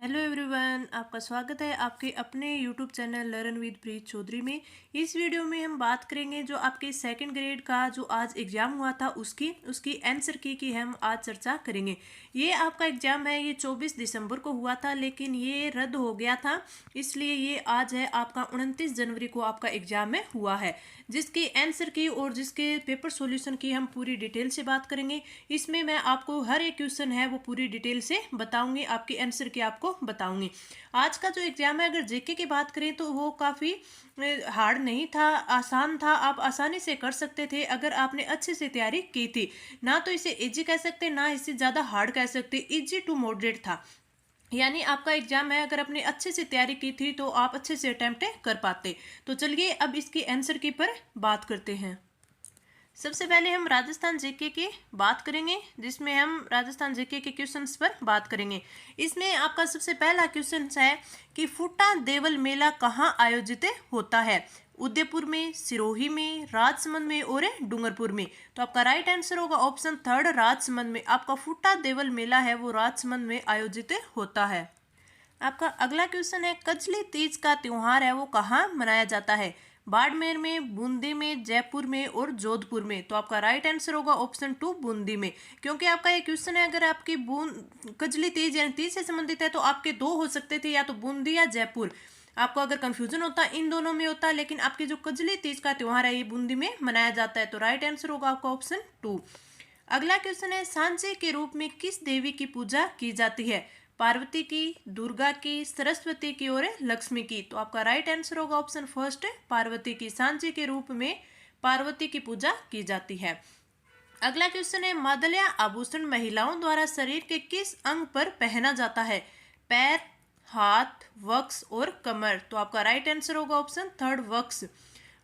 Hello everyone, आपका स्वागत है आपके अपने यूट्यूब चैनल लर्न विद प्रीत चौधरी में। इस वीडियो में हम बात करेंगे जो आपके सेकंड ग्रेड का जो आज एग्ज़ाम हुआ था उसकी आंसर की हम आज चर्चा करेंगे। ये आपका एग्ज़ाम है, ये 24 दिसंबर को हुआ था लेकिन ये रद्द हो गया था, इसलिए ये आज है आपका 29 जनवरी को आपका एग्ज़ाम में हुआ है। जिसकी आंसर की और जिसके पेपर सॉल्यूशन की हम पूरी डिटेल से बात करेंगे। इसमें मैं आपको हर एक क्वेश्चन है वो पूरी डिटेल से बताऊंगी, आपकी आंसर की आपको बताऊंगी। आज का जो एग्जाम है, अगर जीके की बात करें तो वो काफ़ी हार्ड नहीं था, आसान था। आप आसानी से कर सकते थे अगर आपने अच्छे से तैयारी की थी। ना तो इसे इजी कह सकते, ना इसे ज़्यादा हार्ड कह सकते, इजी टू मॉडरेट था। यानी आपका एग्जाम है, अगर आपने अच्छे से तैयारी की थी तो आप अच्छे से अटेम्प्ट कर पाते। तो चलिए अब इसकी आंसर की पर बात करते हैं। सबसे पहले हम राजस्थान जीके की बात करेंगे, जिसमें हम राजस्थान जीके के क्वेश्चंस पर बात करेंगे। इसमें आपका सबसे पहला क्वेश्चन है कि फुट्टा देवल मेला कहाँ आयोजित होता है। उदयपुर में, सिरोही में, राजसमंद में और डूंगरपुर में। तो आपका राइट आंसर होगा ऑप्शन थर्ड, राजसमंद में। आपका फुट्टा देवल मेला है वो राजसमंद में आयोजित होता है। आपका अगला क्वेश्चन है, कजली तीज का त्योहार है वो कहाँ मनाया जाता है। बाड़मेर में, बूंदी में, जयपुर में और जोधपुर में। तो आपका राइट आंसर होगा ऑप्शन टू, बूंदी में। क्योंकि आपका ये क्वेश्चन है, अगर आपकी कजली तीज यानी तीज से संबंधित है तो आपके दो हो सकते थे, या तो बूंदी या जयपुर। आपको अगर कंफ्यूजन होता इन दोनों में होता, लेकिन आपकी जो कजली तीज का त्योहार है ये बूंदी में मनाया जाता है। तो राइट आंसर होगा आपका ऑप्शन टू। अगला क्वेश्चन है, सांचे के रूप में किस देवी की पूजा की जाती है। पार्वती की, दुर्गा की, सरस्वती की और लक्ष्मी की। तो आपका राइट आंसर होगा ऑप्शन फर्स्ट, पार्वती की। सांची के रूप में पार्वती की पूजा की जाती है। अगला क्वेश्चन है, मादलिया आभूषण महिलाओं द्वारा शरीर के किस अंग पर पहना जाता है। पैर, हाथ, वक्स और कमर। तो आपका राइट आंसर होगा ऑप्शन थर्ड, वक्स।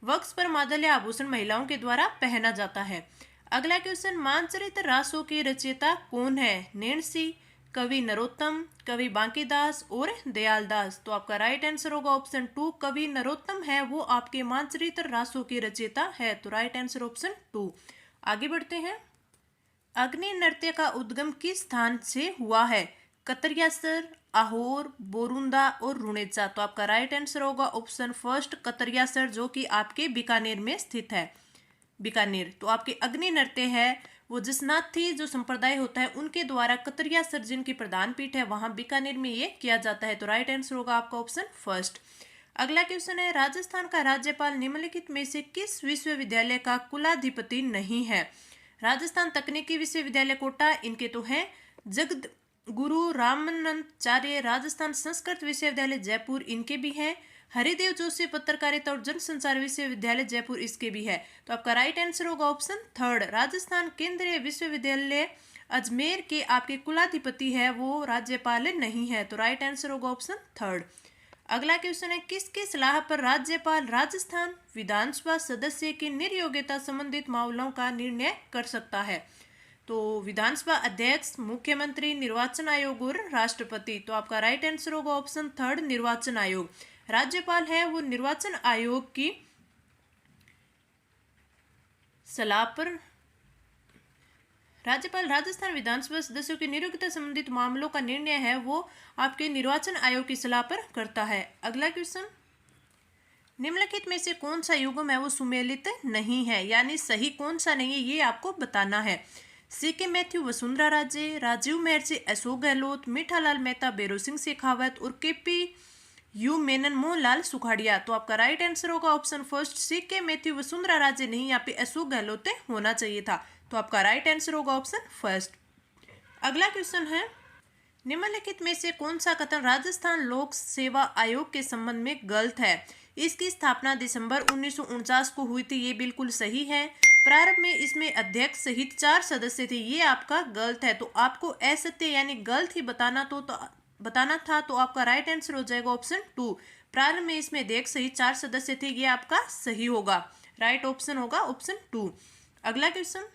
वक्स पर मादलिया आभूषण महिलाओं के द्वारा पहना जाता है। अगला क्वेश्चन, मानचरित्र रासों के रचयिता कौन है। नैणसी, कवि नरोत्तम, कवि बांकीदास और दयालदास। तो आपका राइट आंसर होगा ऑप्शन टू, कवि नरोत्तम है वो आपके मानचरित्र रासों के रचयिता है। तो राइट आंसर ऑप्शन टू। आगे बढ़ते हैं। अग्नि नृत्य का उद्गम किस स्थान से हुआ है। कतरियासर, आहोर, बोरुंदा और रुणेचा। तो आपका राइट आंसर होगा ऑप्शन फर्स्ट, कतरियासर, जो कि आपके बीकानेर में स्थित है। बीकानेर। तो आपके अग्नि नृत्य है वो जिसनाथी जो संप्रदाय होता है उनके द्वारा कतरियासर जिनकी प्रधान पीठ है वहां बीकानेर में ये किया जाता है। तो राइट आंसर होगा आपका ऑप्शन फर्स्ट। अगला क्वेश्चन है, राजस्थान का राज्यपाल निम्नलिखित में से किस विश्वविद्यालय का कुलाधिपति नहीं है। राजस्थान तकनीकी विश्वविद्यालय कोटा इनके तो हैं। जगत गुरु रामानंदाचार्य राजस्थान संस्कृत विश्वविद्यालय जयपुर इनके भी हैं। हरिदेव जोशी पत्रकारिता और जनसंचार विश्वविद्यालय जयपुर इसके भी है। तो आपका राइट आंसर होगा ऑप्शन थर्ड, राजस्थान केंद्रीय विश्वविद्यालय अजमेर के आपके कुलाधिपति है वो राज्यपाल नहीं है। तो राइट आंसर होगा ऑप्शन थर्ड। अगला क्वेश्चन है, किसकी सलाह पर राज्यपाल राजस्थान विधानसभा सदस्य की निर्योग्यता संबंधित मामलों का निर्णय कर सकता है। तो विधानसभा अध्यक्ष, मुख्यमंत्री, निर्वाचन आयोग और राष्ट्रपति। तो आपका राइट आंसर होगा ऑप्शन थर्ड, निर्वाचन आयोग। राज्यपाल है वो निर्वाचन आयोग की सलाह पर, राज्यपाल राजस्थान विधानसभा सदस्यों की नियोक्ता संबंधित मामलों का निर्णय है वो आपके निर्वाचन आयोग की सलाह पर करता है। अगला क्वेश्चन, निम्नलिखित में से कौन सा युग्म है वो सुमेलित नहीं है, यानी सही कौन सा नहीं है ये आपको बताना है। सीके मैथ्यू वसुंधरा राजे, राजीव महर्षि अशोक गहलोत, मीठालाल मेहता भैरों सिंह शेखावत और केपी यू मेनन मोहनलाल सुखाड़िया। तो आपका राइट आंसर होगा ऑप्शन फर्स्ट, सीके मैथ्यू वसुंधरा राजे नहीं, यहाँ पे अशोक गहलोत होना चाहिए था। तो आपका राइट आंसर होगा ऑप्शन फर्स्ट। अगला क्वेश्चन है, निम्नलिखित में से कौन सा कथन राजस्थान लोक सेवा आयोग के संबंध में गलत है। इसकी स्थापना दिसंबर 1949 को हुई थी, ये बिल्कुल सही है। प्रारंभ में इसमें अध्यक्ष सहित 4 सदस्य थे, ये आपका गलत है। तो आपको असत्य यानी गलत ही बताना था। तो आपका राइट आंसर हो जाएगा ऑप्शन टू, प्रारंभ में इसमें अध्यक्ष सहित 4 सदस्य थे, ये आपका सही होगा। राइट ऑप्शन होगा ऑप्शन टू। अगला क्वेश्चन,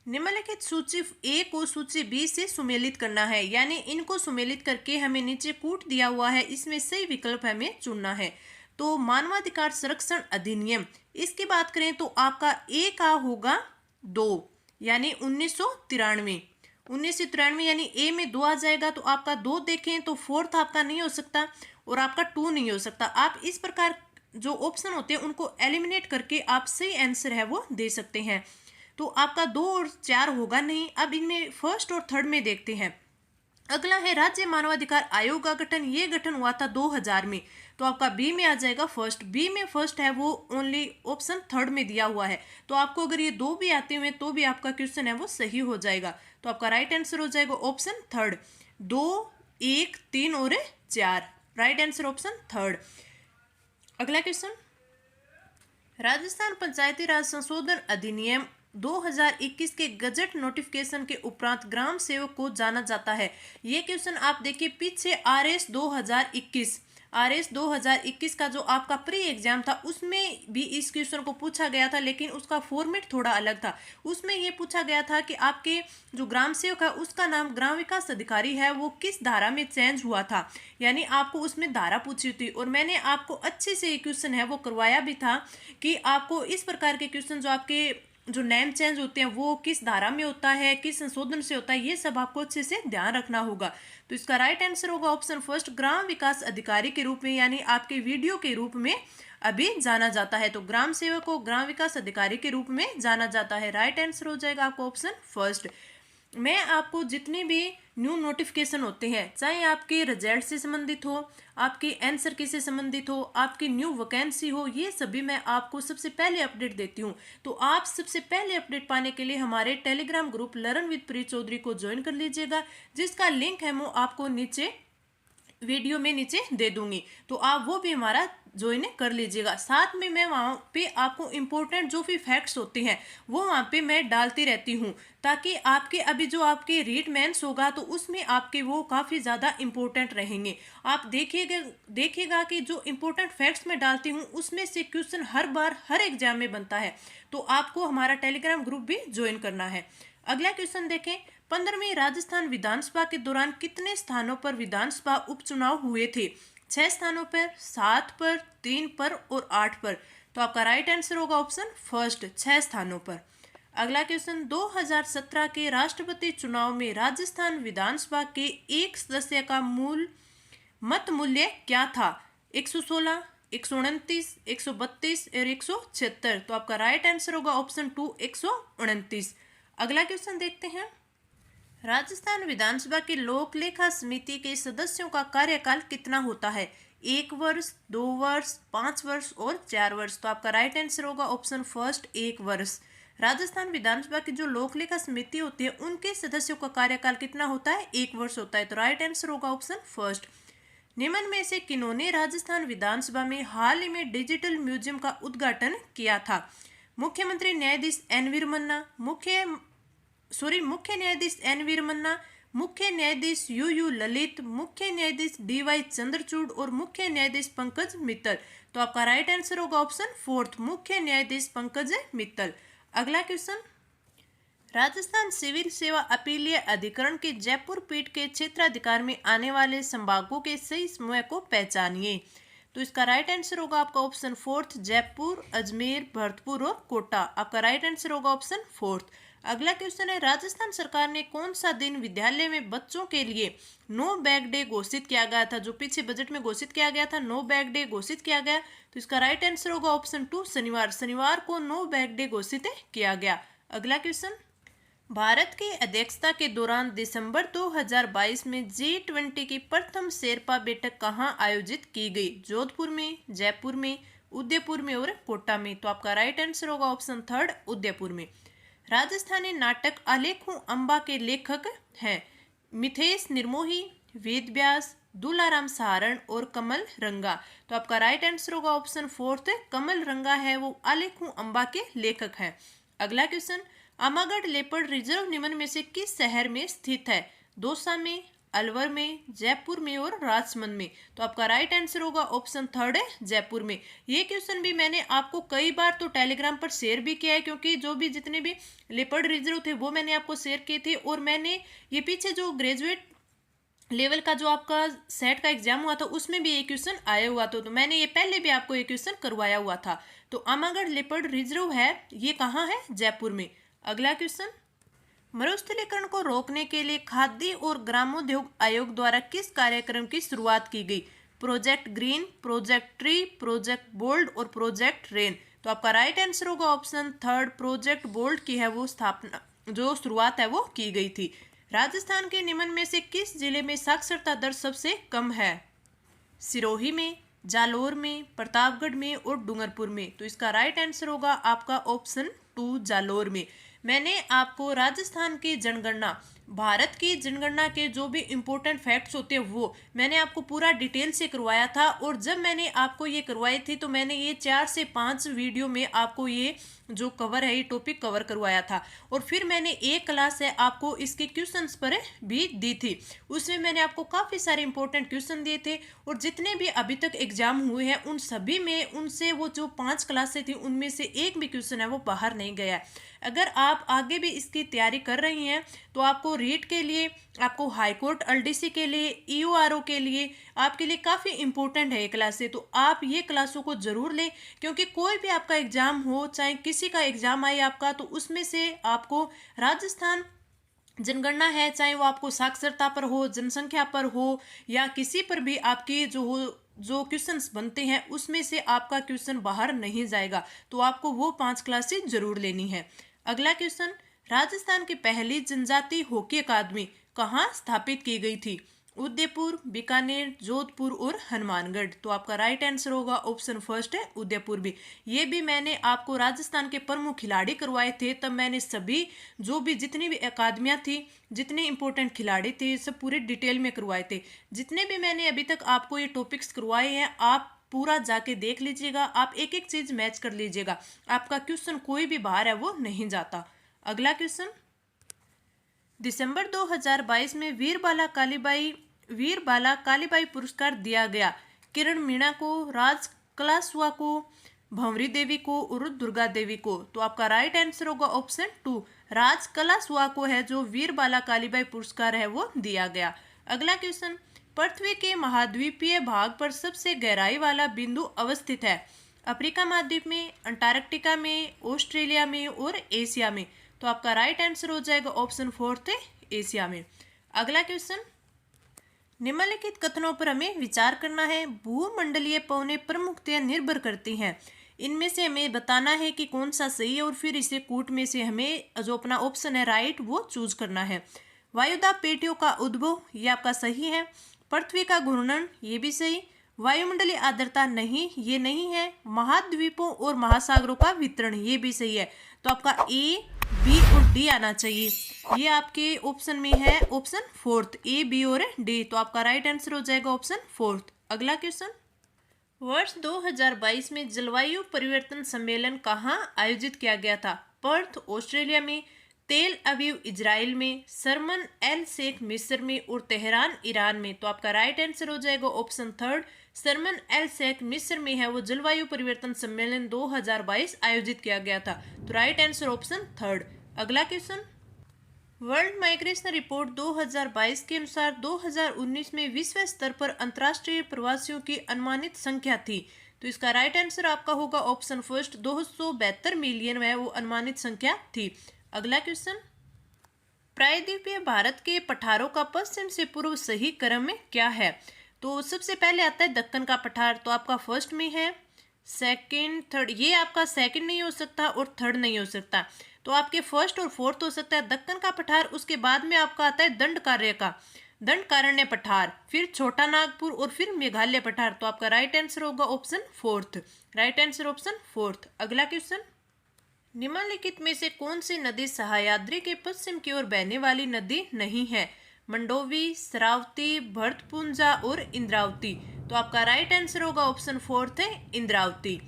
निम्नलिखित सूची ए को सूची बी से सुमेलित करना है, यानी इनको सुमेलित करके हमें नीचे कूट दिया हुआ है, इसमें सही विकल्प हमें चुनना है। तो मानवाधिकार संरक्षण अधिनियम, इसकी बात करें तो आपका ए का होगा 2 यानी 1993। 1993 यानी ए में 2 आ जाएगा, तो आपका 2 देखें तो फोर्थ आपका नहीं हो सकता और आपका 2 नहीं हो सकता। आप इस प्रकार जो ऑप्शन होते हैं उनको एलिमिनेट करके आप सही आंसर है वो दे सकते हैं। तो आपका 2 और 4 होगा नहीं। अब इनमें फर्स्ट और थर्ड में देखते हैं। अगला है राज्य मानवाधिकार आयोग का गठन। ये गठन हुआ था 2000 में, तो आपका बी में आ जाएगा फर्स्ट। बी में फर्स्ट है वो ओनली ऑप्शन थर्ड में दिया हुआ है, तो आपको अगर ये 2 भी आते हुए तो भी आपका क्वेश्चन है वो सही हो जाएगा। तो आपका राइट आंसर हो जाएगा ऑप्शन थर्ड। 2, 1, 3 और 4, राइट आंसर ऑप्शन थर्ड। अगला क्वेश्चन, राजस्थान पंचायती राज संशोधन अधिनियम 2021 के गजट नोटिफिकेशन के उपरांत ग्राम सेवक को जाना जाता है। ये क्वेश्चन आप देखिए पीछे आरएस 2021 का जो आपका प्री एग्जाम था उसमें भी इस क्वेश्चन को पूछा गया था, लेकिन उसका फॉर्मेट थोड़ा अलग था। उसमें ये पूछा गया था कि आपके जो ग्राम सेवक है उसका नाम ग्राम विकास अधिकारी है वो किस धारा में चेंज हुआ था, यानी आपको उसमें धारा पूछी थी। और मैंने आपको अच्छे से ये क्वेश्चन है वो करवाया भी था कि आपको इस प्रकार के क्वेश्चन जो आपके जो नेम चेंज होते हैं वो किस धारा में होता है, किस संशोधन से होता है, ये सब आपको अच्छे से ध्यान रखना होगा। तो इसका राइट आंसर होगा ऑप्शन फर्स्ट, ग्राम विकास अधिकारी के रूप में यानी आपके वीडियो के रूप में अभी जाना जाता है। तो ग्राम सेवक को ग्राम विकास अधिकारी के रूप में जाना जाता है। राइट आंसर हो जाएगा आपको ऑप्शन फर्स्ट। मैं आपको जितने भी न्यू नोटिफिकेशन होते हैं, चाहे आपके रिजल्ट से संबंधित हो, आपके आंसर की से संबंधित हो, आपकी न्यू वैकेंसी हो, ये सभी मैं आपको सबसे पहले अपडेट देती हूँ। तो आप सबसे पहले अपडेट पाने के लिए हमारे टेलीग्राम ग्रुप लर्न विद प्रीत चौधरी को ज्वाइन कर लीजिएगा, जिसका लिंक है वो आपको नीचे वीडियो में नीचे दे दूंगी, तो आप वो भी हमारा ज्वाइन कर लीजिएगा। साथ में मैं वहाँ पे आपको इम्पोर्टेंट जो भी फैक्ट्स होते हैं वो वहाँ पे मैं डालती रहती हूँ, ताकि आपके अभी जो आपके रीड मेंस होगा तो उसमें आपके वो काफ़ी ज़्यादा इम्पोर्टेंट रहेंगे। आप देखिएगा कि जो इम्पोर्टेंट फैक्ट्स मैं डालती हूँ उसमें से क्वेश्चन हर बार हर एग्जाम में बनता है, तो आपको हमारा टेलीग्राम ग्रुप भी ज्वाइन करना है। अगला क्वेश्चन देखें, 15वीं राजस्थान विधानसभा के दौरान कितने स्थानों पर विधानसभा उपचुनाव हुए थे? 6 स्थानों पर, 7 पर, 3 पर और 8 पर। तो आपका राइट आंसर होगा ऑप्शन फर्स्ट, 6 स्थानों पर। अगला क्वेश्चन, 2017 के राष्ट्रपति चुनाव में राजस्थान विधानसभा के एक सदस्य का मत मूल्य क्या था? 116, 129, 132 और 176। तो आपका राइट आंसर होगा ऑप्शन 2, 129। अगला क्वेश्चन देखते हैं, राजस्थान विधानसभा की लोक लेखा समिति के सदस्यों का कार्यकाल कितना होता है? 1 वर्ष, 2 वर्ष, 5 वर्ष और 4 वर्ष। तो आपका राइट आंसर होगा ऑप्शन फर्स्ट, 1 वर्ष। राजस्थान विधानसभा की जो लोक लेखा समिति होती है उनके सदस्यों का कार्यकाल कितना होता है? 1 वर्ष होता है। तो राइट आंसर होगा ऑप्शन फर्स्ट। निम्न में से किन्होंने राजस्थान विधानसभा में हाल ही में डिजिटल म्यूजियम का उद्घाटन किया था? मुख्यमंत्री न्यायाधीश एन वी रमन्ना, मुख्य न्यायाधीश एन वी रमन्ना, मुख्य न्यायाधीश यू ललित, मुख्य न्यायाधीश DY चंद्रचूड़ और मुख्य न्यायाधीश पंकज मित्तल। तो आपका राइट आंसर होगा ऑप्शन फोर्थ, मुख्य न्यायाधीश पंकज मित्तल। अगला क्वेश्चन, राजस्थान सिविल सेवा अपीलीय अधिकरण के जयपुर पीठ के क्षेत्राधिकार में आने वाले संभागों के सही समूह को पहचानिए। तो इसका राइट आंसर होगा आपका ऑप्शन फोर्थ, जयपुर, अजमेर, भरतपुर और कोटा। आपका राइट आंसर होगा ऑप्शन फोर्थ। अगला क्वेश्चन है, राजस्थान सरकार ने कौन सा दिन विद्यालय में बच्चों के लिए नो बैग डे घोषित किया गया था? जो पीछे बजट में घोषित किया गया था, नो बैग डे घोषित किया गया। तो इसका राइट आंसर होगा ऑप्शन 2, शनिवार। शनिवार को नो बैग डे घोषित किया गया। अगला क्वेश्चन, भारत की अध्यक्षता के दौरान दिसंबर 2022 में G20 की प्रथम शेरपा बैठक कहां आयोजित की गई? जोधपुर में, जयपुर में, उदयपुर में और कोटा में। तो आपका राइट आंसर होगा ऑप्शन थर्ड, उदयपुर में। राजस्थानी नाटक आलेखों अम्बा के लेखक हैं मिथेश निर्मोही, वेद व्यास, दूलाराम सहारण और कमल रंगा। तो आपका राइट आंसर होगा ऑप्शन फोर्थ, कमल रंगा है वो आलेखों अम्बा के लेखक हैं। अगला क्वेश्चन, अमागढ़ लेपर्ड रिजर्व निम्न में से किस शहर में स्थित है? दौसा में, अलवर में, जयपुर में और राजसमंद में। तो आपका राइट आंसर होगा ऑप्शन थर्ड है, जयपुर में। ये क्वेश्चन भी मैंने आपको कई बार तो टेलीग्राम पर शेयर भी किया है, क्योंकि जो भी जितने भी लेपर्ड रिजर्व थे वो मैंने आपको शेयर किए थे। और मैंने ये पीछे जो ग्रेजुएट लेवल का जो आपका सेट का एग्जाम हुआ था उसमें भी ये क्वेश्चन आया हुआ था, तो मैंने ये पहले भी आपको ये क्वेश्चन करवाया हुआ था। तो अमागढ़ लेपर्ड रिजर्व है ये कहाँ है? जयपुर में। अगला क्वेश्चन, मरुस्थलीकरण को रोकने के लिए खाद्य और ग्रामोद्योग आयोग द्वारा किस कार्यक्रम की शुरुआत की गई? Project green, project tree, project bold और प्रोजेक्ट रेन। तो आपका राइट आंसर होगा ऑप्शन थर्ड, प्रोजेक्ट बोल्ड की है वो स्थापना, जो शुरुआत है वो की गई थी। राजस्थान के निम्न में से किस जिले में साक्षरता दर सबसे कम है? सिरोही में, जालोर में, प्रतापगढ़ में और डूंगरपुर में। तो इसका राइट आंसर होगा आपका ऑप्शन टू, जालोर में। मैंने आपको राजस्थान की जनगणना, भारत की जनगणना के जो भी इम्पोर्टेंट फैक्ट्स होते हैं वो मैंने आपको पूरा डिटेल से करवाया था। और जब मैंने आपको ये करवाई थी तो मैंने ये 4 से 5 वीडियो में आपको ये जो कवर है, ये टॉपिक कवर करवाया था। और फिर मैंने एक क्लास है आपको इसके क्वेश्चंस पर भी दी थी। उसमें मैंने आपको काफ़ी सारे इंपॉर्टेंट क्वेश्चन दिए थे। और जितने भी अभी तक एग्जाम हुए हैं उन सभी में उनसे वो जो 5 क्लासें थी उनमें से एक भी क्वेश्चन है वो बाहर नहीं गया है। अगर आप आगे भी इसकी तैयारी कर रही हैं तो आपको रीट के लिए, आपको हाई कोर्ट एलडीसी के लिए, ईओआरओ के लिए आपके लिए काफ़ी इंपॉर्टेंट है ये क्लासें। तो आप ये क्लासों को ज़रूर लें, क्योंकि कोई भी आपका एग्ज़ाम हो, चाहे किसी का एग्ज़ाम आए आपका, तो उसमें से आपको राजस्थान जनगणना है, चाहे वो आपको साक्षरता पर हो, जनसंख्या पर हो, या किसी पर भी आपकी जो क्वेश्चंस बनते हैं उसमें से आपका क्वेश्चन बाहर नहीं जाएगा। तो आपको वो 5 क्लासेस जरूर लेनी है। अगला क्वेश्चन, राजस्थान की पहली जनजाति हॉकी अकादमी कहाँ स्थापित की गई थी? उदयपुर, बीकानेर, जोधपुर और हनुमानगढ़। तो आपका राइट आंसर होगा ऑप्शन फर्स्ट है उदयपुर भी। ये भी मैंने आपको राजस्थान के प्रमुख खिलाड़ी करवाए थे, तब मैंने सभी जो भी जितनी भी अकादमियाँ थी, जितने इंपॉर्टेंट खिलाड़ी थे, सब पूरे डिटेल में करवाए थे। जितने भी मैंने अभी तक आपको ये टॉपिक्स करवाए हैं आप पूरा जाके देख लीजिएगा, आप एक एक चीज मैच कर लीजिएगा, आपका क्वेश्चन कोई भी बाहर है वो नहीं जाता। अगला क्वेश्चन, दिसंबर 2022 में वीर बाला कालीबाई पुरस्कार दिया गया। किरण मीणा को, राज कलासुआ को, भंवरी देवी को और दुर्गा देवी को। तो आपका राइट आंसर होगा ऑप्शन टू, राज कलासुआ को है जो वीर बाला कालीबाई पुरस्कार है वो दिया गया। अगला क्वेश्चन, पृथ्वी के महाद्वीपीय भाग पर सबसे गहराई वाला बिंदु अवस्थित है? अफ्रीका महाद्वीप में, अंटार्कटिका में, ऑस्ट्रेलिया में और एशिया में। तो आपका राइट आंसर हो जाएगा ऑप्शन फोर्थ है एशिया में। अगला क्वेश्चन, निम्नलिखित कथनों पर हमें विचार करना है। भूमंडलीय पवनें प्रमुखतया निर्भर करती हैं, इनमें से हमें बताना है कि कौन सा सही है और फिर इसे कूट में से हमें जो अपना ऑप्शन है राइट वो चूज करना है। वायुदाब पेटियों का उद्भव, ये आपका सही है। पृथ्वी का घूर्णन, ये भी सही। वायुमंडलीय आर्द्रता नहीं, ये नहीं है। महाद्वीपों और महासागरों का वितरण, ये भी सही है। तो आपका ए, बी और डी आना चाहिए। ये आपके ऑप्शन में है ऑप्शन फोर्थ, ए, बी और डी। तो आपका राइट आंसर हो जाएगा ऑप्शन फोर्थ। अगला क्वेश्चन, वर्ष 2022 में जलवायु परिवर्तन सम्मेलन कहाँ आयोजित किया गया था? पर्थ ऑस्ट्रेलिया में, तेल अवीव इजराइल में, शर्मन एल शेख मिस्र में और तेहरान ईरान में। तो आपका राइट आंसर हो जाएगा option third, Sharm El Sheikh मिस्र में है वो जलवायु परिवर्तन सम्मेलन 2022 आयोजित किया गया था। तो राइट आंसर ऑप्शन थर्ड। अगला क्वेश्चन, वर्ल्ड माइग्रेशन रिपोर्ट 2022 के अनुसार 2019 में विश्व स्तर पर अंतर्राष्ट्रीय प्रवासियों की अनुमानित संख्या थी। तो इसका राइट आंसर आपका होगा ऑप्शन फर्स्ट, 272 मिलियन वह वो अनुमानित संख्या थी। अगला क्वेश्चन, प्रायद्वीपीय भारत के पठारों का पश्चिम से पूर्व सही क्रम में क्या है? तो सबसे पहले आता है दक्कन का पठार, तो आपका फर्स्ट में है। सेकंड, थर्ड, ये आपका सेकंड नहीं हो सकता और थर्ड नहीं हो सकता, तो आपके फर्स्ट और फोर्थ हो सकता है दक्कन का पठार। उसके बाद में आपका आता है दंडकारण्य पठार, फिर छोटा नागपुर और फिर मेघालय पठार। तो आपका राइट आंसर होगा option fourth, right answer option fourth. अगला क्वेश्चन, निम्नलिखित में से कौन सी नदी सह्याद्री के पश्चिम की ओर बहने वाली नदी नहीं है? मंडोवी, श्रावती, भरतपुंजा और इंद्रावती। तो आपका राइट आंसर होगा ऑप्शन फोर्थ है इंद्रावती।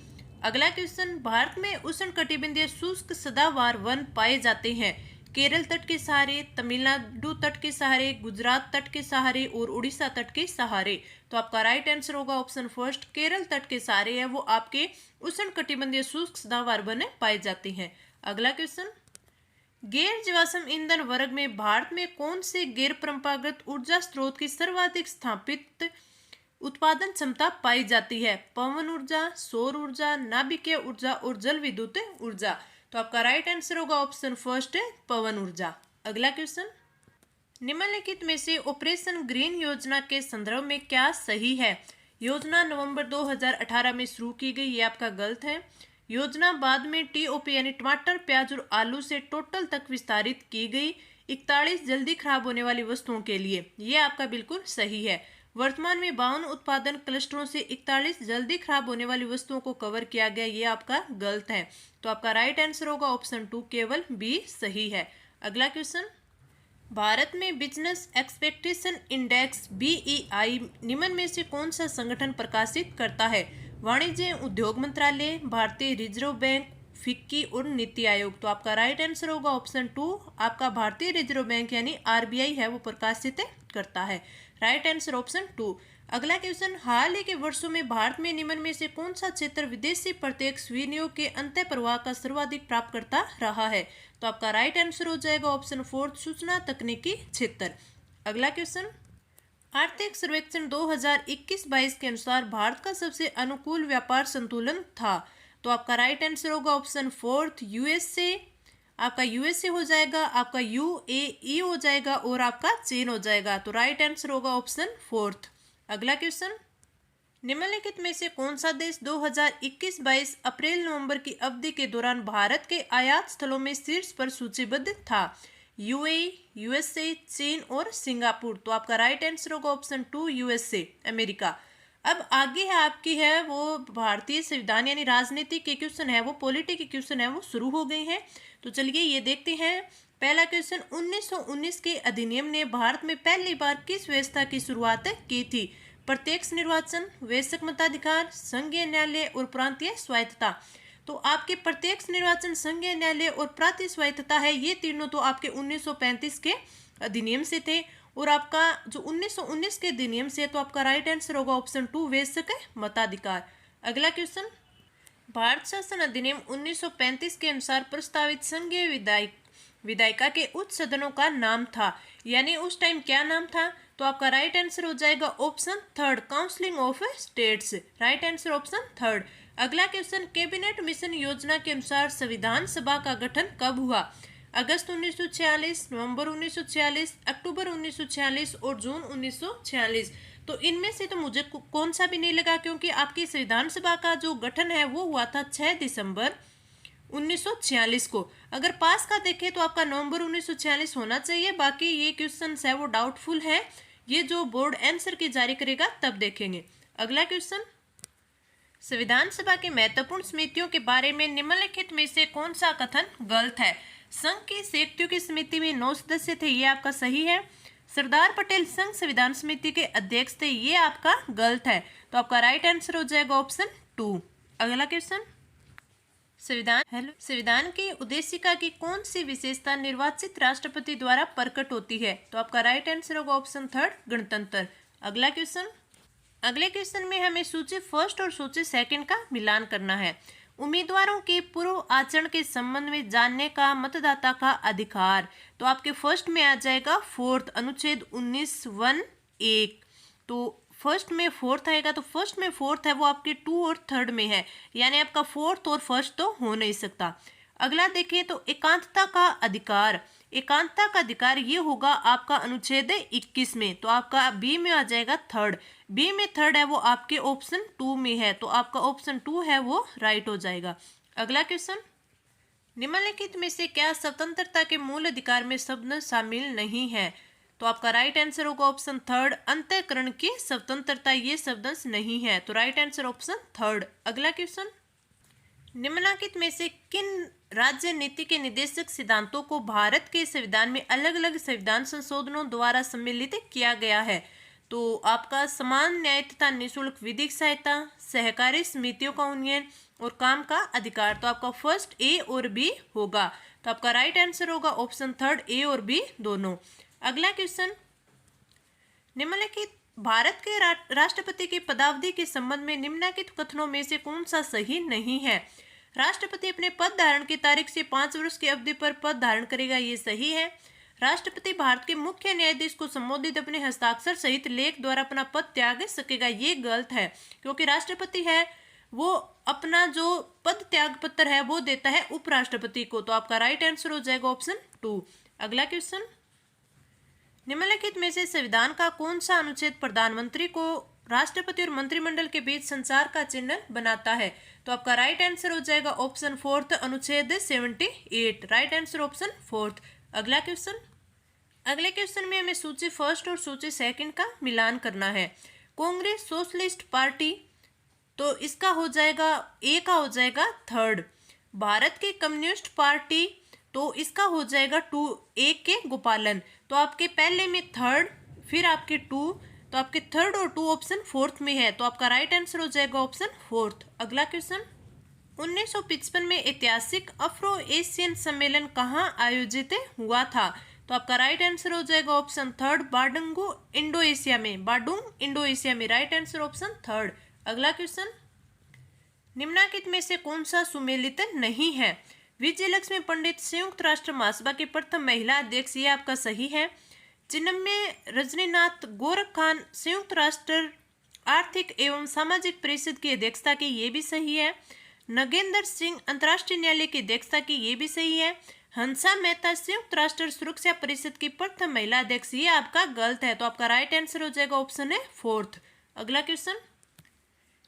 अगला क्वेश्चन, भारत में उष्णकटिबंधीय शुष्क सदाबहार वन पाए जाते हैं? केरल तट के सहारे, तमिलनाडु तट के सहारे, गुजरात तट के सहारे और उड़ीसा तट के सहारे। तो आपका राइट आंसर होगा ऑप्शन फर्स्ट, केरल तट के सहारे है वो आपके उष्णकटिबंधीय शुष्क सदाबहार वन पाए जाते हैं। अगला क्वेश्चन, गैर जीवाश्म ईंधन वर्ग में भारत में कौन से गैर परंपरागत ऊर्जा स्रोत की सर्वाधिक स्थापित उत्पादन क्षमता पाई जाती है? पवन ऊर्जा, सौर ऊर्जा, नाभिकीय ऊर्जा और जल विद्युत ऊर्जा। तो आपका राइट आंसर होगा ऑप्शन फर्स्ट है पवन ऊर्जा। अगला क्वेश्चन, निम्नलिखित में से ऑपरेशन ग्रीन योजना के संदर्भ में क्या सही है? योजना नवंबर 2018 में शुरू की गई, ये आपका गलत है। योजना बाद में टीओपी यानी टमाटर, प्याज और आलू से टोटल तक विस्तारित की गई 41 जल्दी खराब होने वाली वस्तुओं के लिए, ये आपका बिल्कुल सही है। वर्तमान में 52 उत्पादन क्लस्टरों से 41 जल्दी खराब होने वाली वस्तुओं को कवर किया गया, ये आपका गलत है। तो आपका राइट आंसर होगा ऑप्शन 2, केवल बी सही है। अगला क्वेश्चन, भारत में बिजनेस एक्सपेक्टेशन इंडेक्स बीईआई निम्न में से कौन सा संगठन प्रकाशित करता है? वाणिज्य उद्योग मंत्रालय, भारतीय रिजर्व बैंक, फिक्की और नीति आयोग। तो आपका राइट आंसर होगा ऑप्शन 2, आपका भारतीय रिजर्व बैंक यानी आरबीआई है वो प्रकाशित करता है। Right answer option 2। अगला क्वेश्चन, हाल ही के वर्षों में भारत में निम्न में से कौन सा क्षेत्र विदेशी प्रत्यक्ष विनियोग के अंतः प्रवाह का सर्वाधिक प्राप्त करता रहा है? तो आपका राइट आंसर हो जाएगा ऑप्शन 4, सूचना तकनीकी क्षेत्र। अगला क्वेश्चन, आर्थिक सर्वेक्षण 2021-22 के अनुसार भारत का सबसे अनुकूल व्यापार संतुलन था। तो आपका राइट आंसर होगा ऑप्शन 4, यूएसए। आपका यूएसए हो जाएगा, आपका यूएई हो जाएगा और आपका चीन हो जाएगा। तो राइट आंसर होगा ऑप्शन 4। अगला क्वेश्चन, निम्नलिखित में से कौन सा देश 2021-22 अप्रैल-नवंबर की अवधि के दौरान भारत के आयात स्थलों में शीर्ष पर सूचीबद्ध था? यूएई, यूएसए, चीन और सिंगापुर। तो आपका राइट आंसर होगा ऑप्शन 2, यूएसए, अमेरिका। अब आगे है आपकी है वो भारतीय संविधान यानी राजनीति के क्वेश्चन है, वो पॉलिटी के क्वेश्चन है वो शुरू हो गए हैं। तो चलिए ये देखते हैं। पहला क्वेश्चन, 1919 के अधिनियम ने भारत में पहली बार किस व्यवस्था की शुरुआत की थी? प्रत्यक्ष निर्वाचन, वयस्क मताधिकार, संघीय न्यायालय और प्रांतीय स्वायत्तता। तो आपके प्रत्यक्ष निर्वाचन, संघीय न्यायालय और प्रांतीय स्वायत्तता है, ये तीनों तो आपके 1935 के अधिनियम से थे। और आपका जो 1919 के अधिनियम से, तो आपका राइट आंसर होगा ऑप्शन 2, वयस्क मताधिकार। अगला क्वेश्चन, भारत शासन अधिनियम 1935 के अनुसार प्रस्तावित संघीय विधायिका के उच्च सदनों का नाम था, यानी उस टाइम क्या नाम था? तो आपका राइट आंसर हो जाएगा option 3, counselling of states. Right answer option 3। अगला क्वेश्चन, कैबिनेट मिशन योजना के अनुसार संविधान सभा का गठन कब हुआ? अगस्त 1946, नवंबर 1946, अक्टूबर 1946 और जून 1946। तो इनमें से तो मुझे कौन सा भी नहीं लगा, क्योंकि आपकी संविधान सभा का जो गठन है वो हुआ था 6 दिसंबर 1946 को। अगर पास का देखें तो आपका नवंबर 1946 होना चाहिए, बाकी ये क्वेश्चन है वो डाउटफुल है, ये जो बोर्ड आंसर की जारी करेगा तब देखेंगे। अगला क्वेश्चन, संविधान सभा की महत्वपूर्ण समितियों के बारे में निम्नलिखित में से कौन सा कथन गलत है? संघ की संयुक्तों की समिति में 9 सदस्य थे, ये आपका सही है। सरदार पटेल संघ संविधान समिति के अध्यक्ष थे, ये आपका गलत है। तो आपका राइट आंसर हो जाएगा ऑप्शन 2। अगला क्वेश्चन, संविधान की उद्देशिका की कौन सी विशेषता निर्वाचित राष्ट्रपति द्वारा प्रकट होती है? तो आपका राइट आंसर होगा ऑप्शन 3, गणतंत्र। अगला क्वेश्चन, अगले क्वेश्चन में हमें सूची फर्स्ट और सूची सेकंड का मिलान करना है। उम्मीदवारों के पूर्व आचरण के संबंध में जानने का मतदाता का अधिकार। तो आपके फर्स्ट में आ जाएगा 4th अनुच्छेद 19(1)(1). तो फर्स्ट में 4th आएगा, तो फर्स्ट में 4th है वो आपके 2 और 3rd में है, यानी आपका 4th और 1st तो हो नहीं सकता। अगला देखें तो एकांतता का अधिकार। एकांतता का अधिकार ये होगा आपका अनुच्छेद 21 में, तो आपका बी में आ जाएगा 3rd। बी में 3rd है वो आपके ऑप्शन 2 में है, तो आपका ऑप्शन 2 है वो राइट हो जाएगा। अगला क्वेश्चन, निम्नलिखित में से क्या स्वतंत्रता के मूल अधिकार में शब्द शामिल नहीं है? तो आपका राइट आंसर होगा ऑप्शन 3rd, अंतःकरण की स्वतंत्रता, ये शब्द नहीं है। तो राइट आंसर ऑप्शन 3rd। अगला क्वेश्चन, निम्नलिखित में से किन राज्य नीति के निर्देशक सिद्धांतों को भारत के संविधान में अलग अलग संविधान संशोधनों द्वारा सम्मिलित किया गया है? तो आपका समान न्याय तथा निःशुल्क विधिक सहायता, सहकारी समितियों का उन्नयन और काम का अधिकार। तो आपका फर्स्ट ए और बी होगा, तो आपका राइट आंसर होगा ऑप्शन 3rd, ए और बी दोनों। अगला क्वेश्चन, निम्नलिखित भारत के राष्ट्रपति की पदावधि के संबंध में निम्नलिखित कथनों में से कौन सा सही नहीं है? राष्ट्रपति अपने पद धारण की तारीख से 5 वर्ष की अवधि पर पद धारण करेगा, ये सही है। राष्ट्रपति भारत के मुख्य न्यायाधीश को संबोधित अपने हस्ताक्षर सहित लेख द्वारा अपना पद त्याग सकेगा, ये गलत है, क्योंकि राष्ट्रपति है वो अपना जो पद त्याग पत्र है वो देता है उपराष्ट्रपति को। तो आपका राइट आंसर हो जाएगा ऑप्शन 2। अगला क्वेश्चन, निम्नलिखित में से संविधान का कौन सा अनुच्छेद प्रधानमंत्री को राष्ट्रपति और मंत्रिमंडल के बीच संचार का चिन्ह बनाता है? तो आपका राइट आंसर हो जाएगा ऑप्शन फोर्थ, अनुच्छेद 78। Right answer option fourth. अगला क्वेश्चन, अगले क्वेश्चन में हमें सूची फर्स्ट और सूची सेकंड का मिलान करना है। कांग्रेस सोशलिस्ट पार्टी, तो इसका हो जाएगा ए का हो जाएगा थर्ड। भारत की कम्युनिस्ट पार्टी, तो इसका हो जाएगा 2 के गोपालन। तो आपके पहले में थर्ड, फिर आपके 2, तो आपके थर्ड और 2 ऑप्शन फोर्थ में है, तो आपका राइट आंसर हो जाएगा ऑप्शन फोर्थ। अगला क्वेश्चन, 1955 में ऐतिहासिक अफ्रो एशियन सम्मेलन कहाँ आयोजित हुआ था? तो आपका राइट आंसर हो जाएगा ऑप्शन थर्ड, बाडुंग इंडो एशिया में। बाडुंग इंडो एशिया में, राइट आंसर ऑप्शन थर्ड। अगला क्वेश्चन, निम्नलिखित में से कौन सा सुमेलित नहीं है? विजयलक्ष्मी पंडित संयुक्त राष्ट्र महासभा की प्रथम महिला अध्यक्ष, ये आपका सही है। चिन्मय रजनीनाथ गोरख खान संयुक्त राष्ट्र आर्थिक एवं सामाजिक परिषद की अध्यक्षता की, ये भी सही है। नगेंद्र सिंह अंतर्राष्ट्रीय न्यायालय की अध्यक्षता की, ये भी सही है। हंसा मेहता संयुक्त राष्ट्र सुरक्षा परिषद की प्रथम महिला अध्यक्ष, ये आपका गलत है, तो आपका राइट आंसर हो जाएगा ऑप्शन है फोर्थ। अगला क्वेश्चन,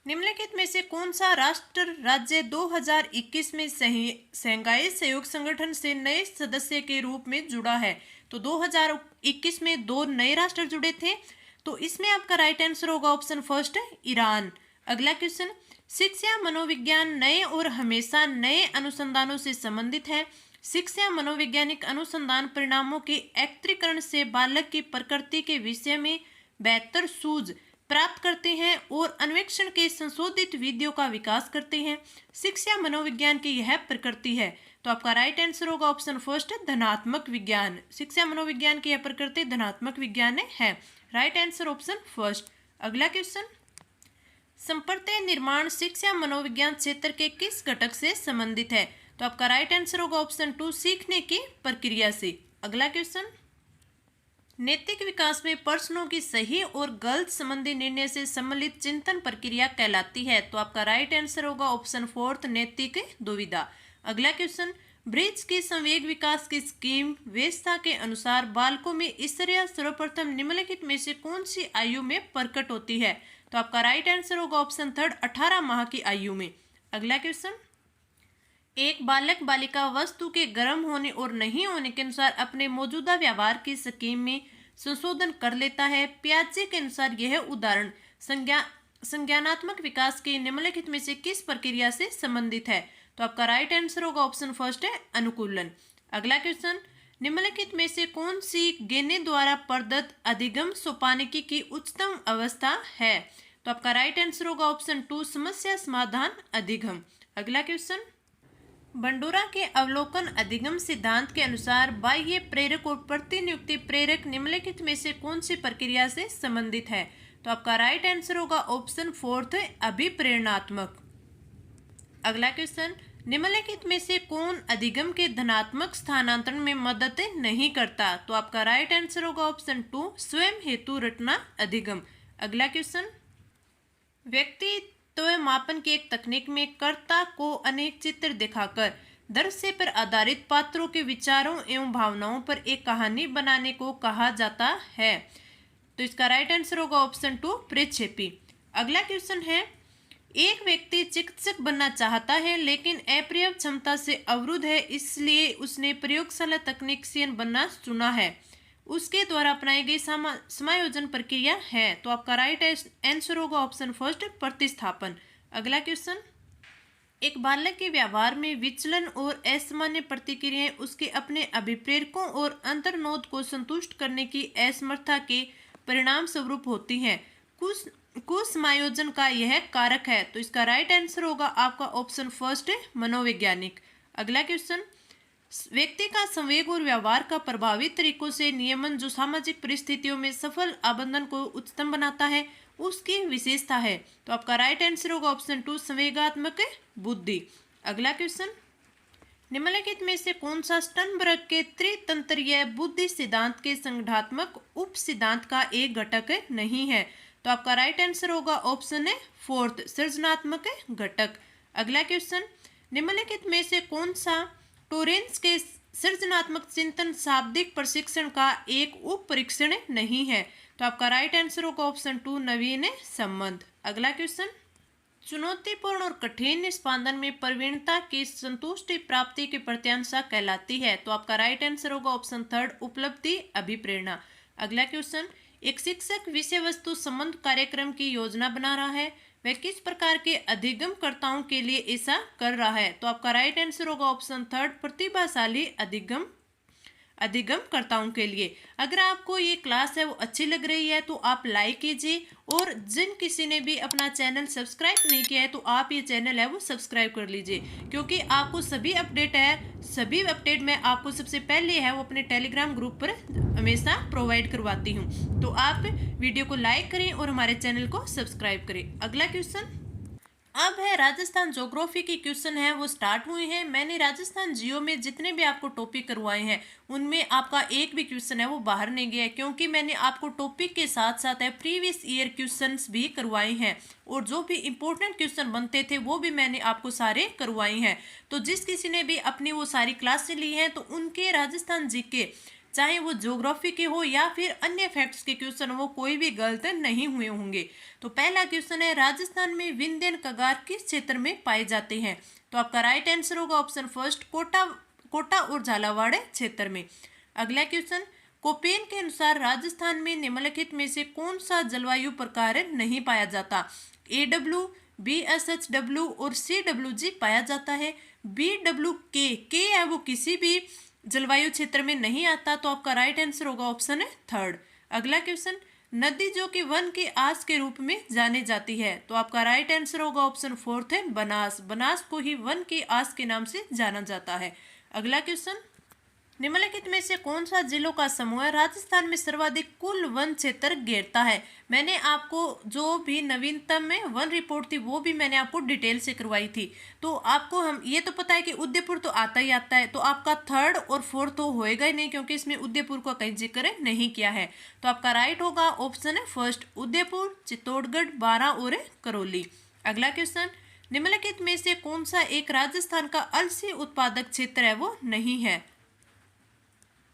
निम्नलिखित में से कौन सा राष्ट्र राज्य 2021 में शंघाई सहयोग संगठन से नए सदस्य के रूप में जुड़ा है? तो 2021 में 2 नए राष्ट्र जुड़े थे, तो इसमें आपका राइट आंसर होगा ऑप्शन फर्स्ट, ईरान। अगला क्वेश्चन, शिक्षा मनोविज्ञान नए और हमेशा नए अनुसंधानों से संबंधित है। शिक्षा मनोवैज्ञानिक अनुसंधान परिणामों के एकत्रीकरण से बालक की प्रकृति के विषय में बेहतर सूझ प्राप्त करते हैं और अन्वेषण के संशोधित विधियों का विकास करते हैं। शिक्षा मनोविज्ञान की यह प्रकृति है, तो आपका राइट आंसर होगा ऑप्शन फर्स्ट, धनात्मक विज्ञान। शिक्षा मनोविज्ञान की यह प्रकृति धनात्मक विज्ञान है। Right answer option first. अगला क्वेश्चन, संप्रदाय निर्माण शिक्षा मनोविज्ञान क्षेत्र के किस घटक से संबंधित है? तो आपका राइट आंसर होगा ऑप्शन 2, सीखने की प्रक्रिया से। अगला क्वेश्चन, नैतिक विकास में प्रश्नों की सही और गलत संबंधी निर्णय से सम्मिलित चिंतन प्रक्रिया कहलाती है, तो आपका राइट आंसर होगा ऑप्शन फोर्थ, नैतिक दुविधा। अगला क्वेश्चन, ब्रिज की संवेग विकास की स्कीम व्यवस्था के अनुसार बालकों में ईर्ष्या सर्वप्रथम निम्नलिखित में से कौन सी आयु में प्रकट होती है? तो आपका राइट आंसर होगा ऑप्शन थर्ड, 18 माह की आयु में। अगला क्वेश्चन, एक बालक बालिका वस्तु के गर्म होने और नहीं होने के अनुसार अपने मौजूदा व्यवहार की स्कीम में संशोधन कर लेता है। पियाजे के अनुसार यह उदाहरण संज्ञानात्मक विकास के निम्नलिखित में से किस प्रक्रिया से संबंधित है? तो आपका राइट आंसर होगा ऑप्शन फर्स्ट है, अनुकूलन। अगला क्वेश्चन, निम्नलिखित में से कौन सी गेने द्वारा प्रदत्त अधिगम सोपानिकी की उच्चतम अवस्था है? तो आपका राइट आंसर होगा ऑप्शन 2, समस्या समाधान अधिगम। अगला क्वेश्चन, बंडोरा के अवलोकन अधिगम सिद्धांत के अनुसार बाह्य प्रेरक और प्रतिनियुक्ति प्रेरक निम्नलिखित में से कौन सी प्रक्रिया से संबंधित है? तो आपका राइट आंसर होगा ऑप्शन फोर्थ, अभिप्रेरणात्मक। अगला क्वेश्चन, निम्नलिखित में से कौन अधिगम के धनात्मक स्थानांतरण में मदद नहीं करता? तो आपका राइट आंसर होगा ऑप्शन 2, स्वयं हेतु रटना अधिगम। अगला क्वेश्चन, व्यक्तित्व मापन की एक तकनीक में कर्ता को अनेक चित्र दिखाकर दृश्य पर आधारित पात्रों के विचारों एवं भावनाओं पर एक कहानी बनाने को कहा जाता है। तो इसका राइट आंसर होगा ऑप्शन 2, प्रक्षेपी। अगला क्वेश्चन है, एक व्यक्ति चिकित्सक बनना चाहता है लेकिन अपर्याप्त क्षमता से अवरुद्ध है, इसलिए उसने प्रयोगशाला तकनीशियन बनना चुना है। उसके द्वारा अपनाई गई समायोजन प्रक्रिया है। तो आपका राइट आंसर होगा ऑप्शन फर्स्ट, प्रतिस्थापन। अगला क्वेश्चन, एक बालक के व्यवहार में विचलन और असामान्य प्रतिक्रियाएं उसके अपने अभिप्रेरकों और अंतर्नोद को संतुष्ट करने की असमर्थता के परिणाम स्वरूप होती हैं। कुछ समायोजन का यह कारक है। तो इसका राइट आंसर होगा आपका ऑप्शन फर्स्ट है, मनोवैज्ञानिक। अगला क्वेश्चन, व्यक्ति का संवेग और व्यवहार का प्रभावी तरीकों से नियमन जो सामाजिक परिस्थितियों में सफल आबंधन को उच्चतम बनाता है उसकी विशेषता है। तो आपका राइट आंसर होगा ऑप्शन 2, संवेगात्मक बुद्धि। अगला क्वेश्चन, निम्नलिखित में से कौन सा स्टर्नबर्ग के त्रितंत्रीय बुद्धि सिद्धांत के संगठनात्मक उप सिद्धांत का एक घटक नहीं है? तो आपका राइट आंसर होगा ऑप्शन है फोर्थ, सृजनात्मक घटक। अगला क्वेश्चन, निम्नलिखित में से कौन सा टोरेंस के सृजनात्मक चिंतन शाब्दिक प्रशिक्षण का एक उप परीक्षण नहीं है। तो आपका राइट आंसर होगा ऑप्शन 2 नवीन संबंध। अगला क्वेश्चन, चुनौतीपूर्ण और कठिन निष्पादन में प्रवीणता की संतुष्टि प्राप्ति की प्रत्यांशा कहलाती है। तो आपका राइट आंसर होगा ऑप्शन 3 उपलब्धि अभिप्रेरणा। अगला क्वेश्चन, एक शिक्षक विषय वस्तु संबंध कार्यक्रम की योजना बना रहा है, वह किस प्रकार के अधिगमकर्ताओं के लिए ऐसा कर रहा है। तो आपका राइट आंसर होगा ऑप्शन 3 प्रतिभाशाली अधिगमकर्ताओं के लिए। अगर आपको ये क्लास है वो अच्छी लग रही है तो आप लाइक कीजिए, और जिन किसी ने भी अपना चैनल सब्सक्राइब नहीं किया है तो आप ये चैनल है वो सब्सक्राइब कर लीजिए, क्योंकि आपको सभी अपडेट मैं आपको सबसे पहले है वो अपने टेलीग्राम ग्रुप पर हमेशा प्रोवाइड करवाती हूँ। तो आप वीडियो को लाइक करें और हमारे चैनल को सब्सक्राइब करें। अगला क्वेश्चन अब है राजस्थान ज्योग्राफी की क्वेश्चन है वो स्टार्ट हुए हैं। मैंने राजस्थान जियो में जितने भी आपको टॉपिक करवाए हैं उनमें आपका एक भी क्वेश्चन है वो बाहर नहीं गया है, क्योंकि मैंने आपको टॉपिक के साथ साथ है प्रीवियस ईयर क्वेश्चंस भी करवाए हैं, और जो भी इंपॉर्टेंट क्वेश्चन बनते थे वो भी मैंने आपको सारे करवाए हैं। तो जिस किसी ने भी अपनी वो सारी क्लासें ली हैं तो उनके राजस्थान जीके चाहे वो ज्योग्राफी के हो या फिर अन्य फैक्ट्स के क्वेश्चन वो कोई भी गलत नहीं हुए होंगे। तो पहला क्वेश्चन है, राजस्थान में विंध्यन कगार किस क्षेत्र में पाए जाते हैं। तो आपका राइट आंसर होगा ऑप्शन फर्स्ट कोटा और झालावाड़ क्षेत्र में। अगला क्वेश्चन, कोपेन के अनुसार राजस्थान में निम्नलिखित में से कौन सा जलवायु प्रकार नहीं पाया जाता। AW, BSHW और CWG पाया जाता है। BWK है वो किसी भी जलवायु क्षेत्र में नहीं आता। तो आपका राइट आंसर होगा ऑप्शन 3। अगला क्वेश्चन, नदी जो कि वन की आस के रूप में जानी जाती है। तो आपका राइट आंसर होगा ऑप्शन 4 है बनास को ही वन की आस के नाम से जाना जाता है। अगला क्वेश्चन, निम्नलिखित में से कौन सा जिलों का समूह है राजस्थान में सर्वाधिक कुल वन क्षेत्र घेरता है। मैंने आपको जो भी नवीनतम में वन रिपोर्ट थी वो भी मैंने आपको डिटेल से करवाई थी। तो आपको हम ये तो पता है कि उदयपुर तो आता ही आता है, तो आपका 3rd और 4th तो होएगा ही नहीं, क्योंकि इसमें उदयपुर का कहीं जिक्र नहीं किया है। तो आपका राइट होगा ऑप्शन है फर्स्ट उदयपुर, चित्तौड़गढ़, बारां और करौली। अगला क्वेश्चन, निम्नलिखित में से कौन सा एक राजस्थान का अलसी उत्पादक क्षेत्र है वो नहीं है।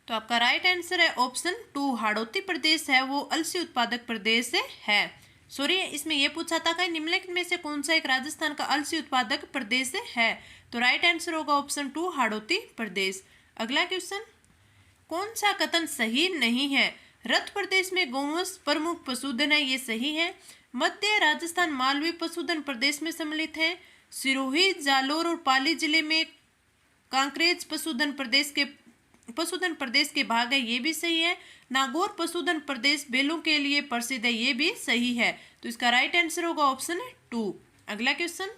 तो आपका राइट आंसर है ऑप्शन 2 हाड़ौती प्रदेश है वो अलसी उत्पादक प्रदेश है। सॉरी, इसमें यह पूछा था कि निम्नलिखित में से कौन सा एक राजस्थान का अलसी उत्पादक प्रदेश है। तो राइट आंसर होगा ऑप्शन 2 हाड़ौती प्रदेश। अगला क्वेश्चन, कौन सा कथन सही नहीं है। रथ प्रदेश में गौवंश प्रमुख पशुधन है, ये सही है। मध्य राजस्थान मालवी पशुधन प्रदेश में सम्मिलित है। सिरोही, जालोर और पाली जिले में कांकरेज पशुधन प्रदेश के भाग है, ये भी सही है। नागौर पशुधन प्रदेश बैलों के लिए प्रसिद्ध है, ये भी सही है। तो इसका राइट आंसर होगा ऑप्शन 2। अगला क्वेश्चन,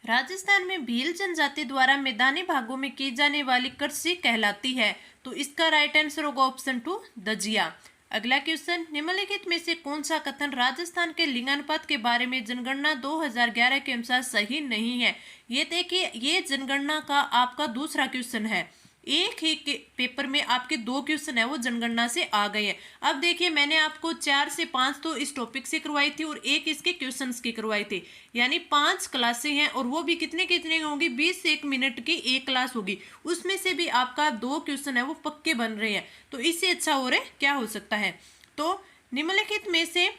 राजस्थान में भील जनजाति द्वारा मैदानी भागों में की जाने वाली कृषि कहलाती है। तो इसका राइट आंसर होगा ऑप्शन 2 दजिया। अगला क्वेश्चन, निम्नलिखित में से कौन सा कथन राजस्थान के लिंगानुपात के बारे में जनगणना 2011 के अनुसार सही नहीं है। ये देखिए, ये जनगणना का आपका दूसरा क्वेश्चन है। एक ही पेपर में आपके 2 क्वेश्चन है वो जनगणना से आ गए हैं। अब देखिए, मैंने आपको 4 से 5 तो इस टॉपिक से करवाई थी और एक इसके क्वेश्चंस की करवाई थी, यानी 5 क्लासें हैं, और वो भी कितने होंगी, 20 से 1 मिनट की एक क्लास होगी। उसमें से भी आपका 2 क्वेश्चन है वो पक्के बन रहे हैं, तो इससे अच्छा हो रहा है क्या हो सकता है। तो निम्नलिखित में से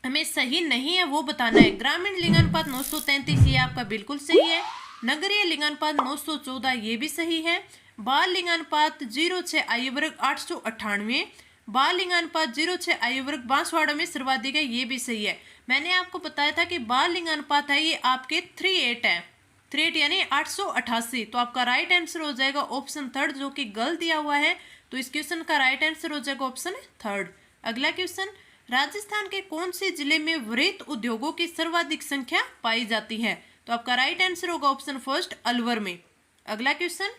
हमें सही नहीं है वो बताना है। ग्रामीण लिंगानुपात 933 ये आपका बिल्कुल सही है। नगरीय लिंगानुपात 914 ये भी सही है। बाल लिंगानुपात 06 आयु वर्ग 898, बाल लिंगानुपात 06 आयु वर्ग बांसवाड़ा में सर्वाधिक है, ये भी सही है। मैंने आपको बताया था कि बाल लिंगानुपात है ये आपके 38 है, 38 यानी 888। तो आपका राइट आंसर हो जाएगा ऑप्शन 3 जो कि गलत दिया हुआ है। तो इस क्वेश्चन का राइट आंसर हो जाएगा ऑप्शन 3। अगला क्वेश्चन, राजस्थान के कौन से जिले में वृत्त उद्योगों की सर्वाधिक संख्या पाई जाती है। तो आपका राइट आंसर होगा ऑप्शन फर्स्ट अलवर में। अगला क्वेश्चन,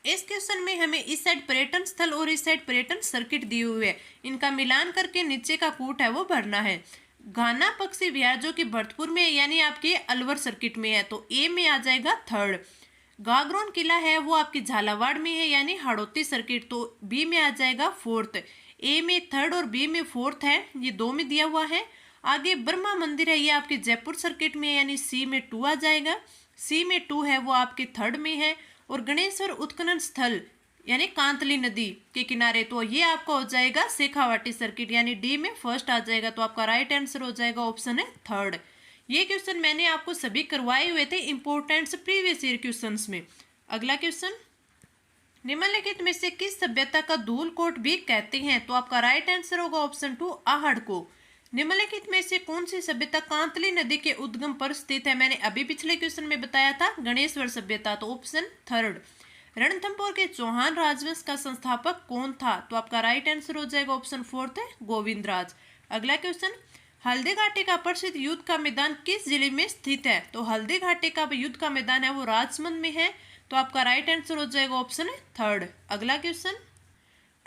इस क्वेश्चन में हमें इस साइड पर्यटन स्थल और इस साइड पर्यटन सर्किट दिए हुए है, इनका मिलान करके नीचे का कूट है वो भरना है। घाना पक्षी विहार जो कि भरतपुर में यानी आपके अलवर सर्किट में है, तो ए में आ जाएगा 3rd। गागरोन किला है वो आपकी झालावाड़ में है यानी हाड़ौती सर्किट, तो बी में आ जाएगा 4th। ए में 3rd और बी में 4th है, ये 2 में दिया हुआ है। आगे ब्रह्मा मंदिर है ये आपके जयपुर सर्किट में यानी सी में 2 आ जाएगा। सी में 2 है वो आपके 3rd में है। और गणेश्वर उत्खनन स्थल यानी कांतली नदी के किनारे, तो ये आपका हो जाएगा शेखावाटी सर्किट, यानी डी में फर्स्ट आ जाएगा। तो आपका राइट आंसर हो जाएगा ऑप्शन है थर्ड। ये क्वेश्चन मैंने आपको सभी करवाए हुए थे इंपोर्टेंट प्रीवियस ईयर क्वेश्चंस में। अगला क्वेश्चन, निम्नलिखित में से किस सभ्यता का धूलकोट भी कहते हैं? तो आपका राइट आंसर होगा ऑप्शन टू आहड़ को। निम्नलिखित में से कौन सी सभ्यता कांतली नदी के उद्गम पर स्थित है? मैंने अभी पिछले क्वेश्चन में बताया था गणेश्वर सभ्यता, तो ऑप्शन थर्ड। रणथंभौर के चौहान राजवंश का संस्थापक कौन था? तो आपका राइट आंसर हो जाएगा ऑप्शन फोर्थ है गोविंदराज। अगला क्वेश्चन, हल्दी घाटी का प्रसिद्ध युद्ध का मैदान किस जिले में स्थित है? तो हल्दी घाटी का युद्ध का मैदान है वो राजमंद में है। तो आपका राइट आंसर हो जाएगा ऑप्शन है थर्ड। अगला क्वेश्चन,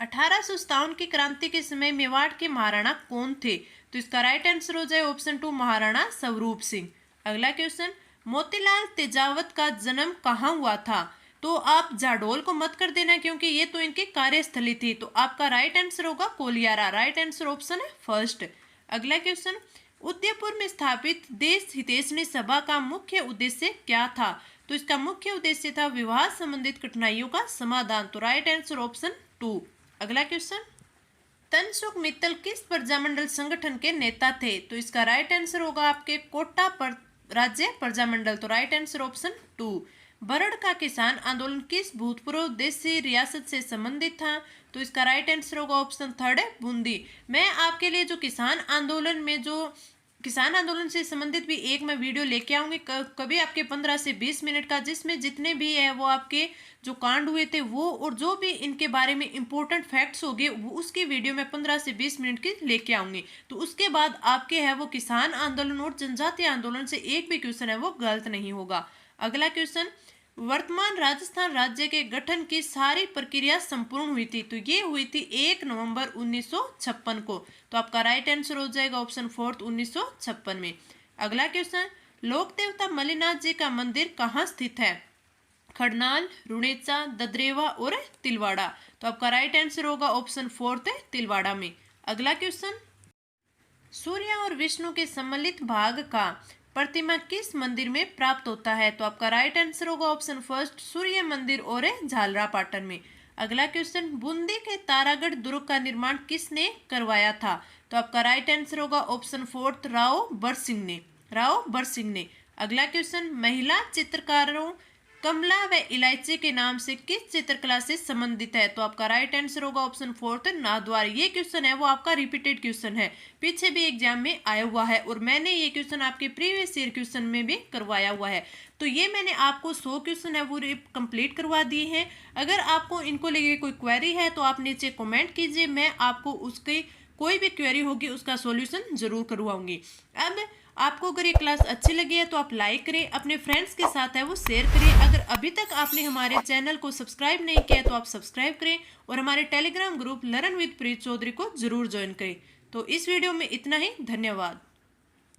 1857 की क्रांति के समय मेवाड़ के महाराणा कौन थे? तो इसका राइट आंसर हो जाए ऑप्शन टू महाराणा स्वरूप सिंह। अगला क्वेश्चन, मोतीलाल तेजावत का जन्म कहाँ हुआ था? तो आप जाडोल को मत कर देना क्योंकि ये तो इनकी कार्यस्थली थी। तो आपका राइट आंसर होगा कोलियारा। राइट आंसर ऑप्शन है फर्स्ट। अगला क्वेश्चन, उदयपुर में स्थापित देश हितैषणी सभा का मुख्य उद्देश्य क्या था? तो इसका मुख्य उद्देश्य था विवाह संबंधित कठिनाइयों का समाधान। तो राइट आंसर ऑप्शन टू। अगला क्वेश्चन, तनसुख मित्तल किस प्रजामंडल संगठन के नेता थे? तो इसका राइट आंसर होगा आपके कोटा राज्य प्रजामंडल। तो राइट आंसर ऑप्शन टू। बरड़ का किसान आंदोलन किस भूतपूर्व देशी रियासत से संबंधित था? तो इसका राइट आंसर होगा ऑप्शन थर्ड है बूंदी। मैं आपके लिए जो किसान आंदोलन से संबंधित भी एक मैं वीडियो लेके आऊंगी कभी आपके 15 से 20 मिनट का, जिसमें जितने भी है वो आपके जो कांड हुए थे वो और जो भी इनके बारे में इंपॉर्टेंट फैक्ट्स होंगे वो उसकी वीडियो में 15 से 20 मिनट की लेके आऊंगी। तो उसके बाद आपके है वो किसान आंदोलन और जनजातीय आंदोलन से एक भी क्वेश्चन है वो गलत नहीं होगा। अगला क्वेश्चन, वर्तमान राजस्थान राज्य के गठन की सारी प्रक्रिया संपूर्ण हुई थी? तो ये हुई थी 1 नवंबर 1956 को। तो आपका राइट आंसर हो जाएगा ऑप्शन फोर्थ 1956 में। अगला क्वेश्चन, लोक देवता मल्लिनाथ जी का मंदिर कहाँ स्थित है? खड़नाल, रुणेचा, ददरेवा और तिलवाड़ा। तो आपका राइट आंसर होगा ऑप्शन फोर्थ है तिलवाड़ा में। अगला क्वेश्चन, सूर्य और विष्णु के सम्मिलित भाग का प्रतिमा किस मंदिर में प्राप्त होता है? तो आपका राइट आंसर होगा ऑप्शन फर्स्ट सूर्य मंदिर और झालरापाटन में। अगला क्वेश्चन, बूंदी के तारागढ़ दुर्ग का निर्माण किसने करवाया था? तो आपका राइट आंसर होगा ऑप्शन फोर्थ राव बरसिंह ने। अगला क्वेश्चन, महिला चित्रकारों कमला व इलायची के नाम से किस चित्रकला से संबंधित है? तो आपका राइट आंसर होगा ऑप्शन फोर्थ नाथद्वार। ये क्वेश्चन है वो आपका रिपीटेड क्वेश्चन है, पीछे भी एग्जाम में आया हुआ है और मैंने ये क्वेश्चन आपके प्रीवियस ईयर क्वेश्चन में भी करवाया हुआ है। तो ये मैंने आपको 100 क्वेश्चन है वो कंप्लीट करवा दिए हैं। अगर आपको इनको लेके कोई क्वेरी है तो आप नीचे कमेंट कीजिए, मैं आपको उसकी कोई भी क्वेरी होगी उसका सॉल्यूशन जरूर करवाऊंगी। अब आपको अगर ये क्लास अच्छी लगी है तो आप लाइक करें, अपने फ्रेंड्स के साथ है वो शेयर करें। अगर अभी तक आपने हमारे चैनल को सब्सक्राइब नहीं किया तो आप सब्सक्राइब करें और हमारे टेलीग्राम ग्रुप लर्न विद प्रीत चौधरी को जरूर ज्वाइन करें। तो इस वीडियो में इतना ही, धन्यवाद।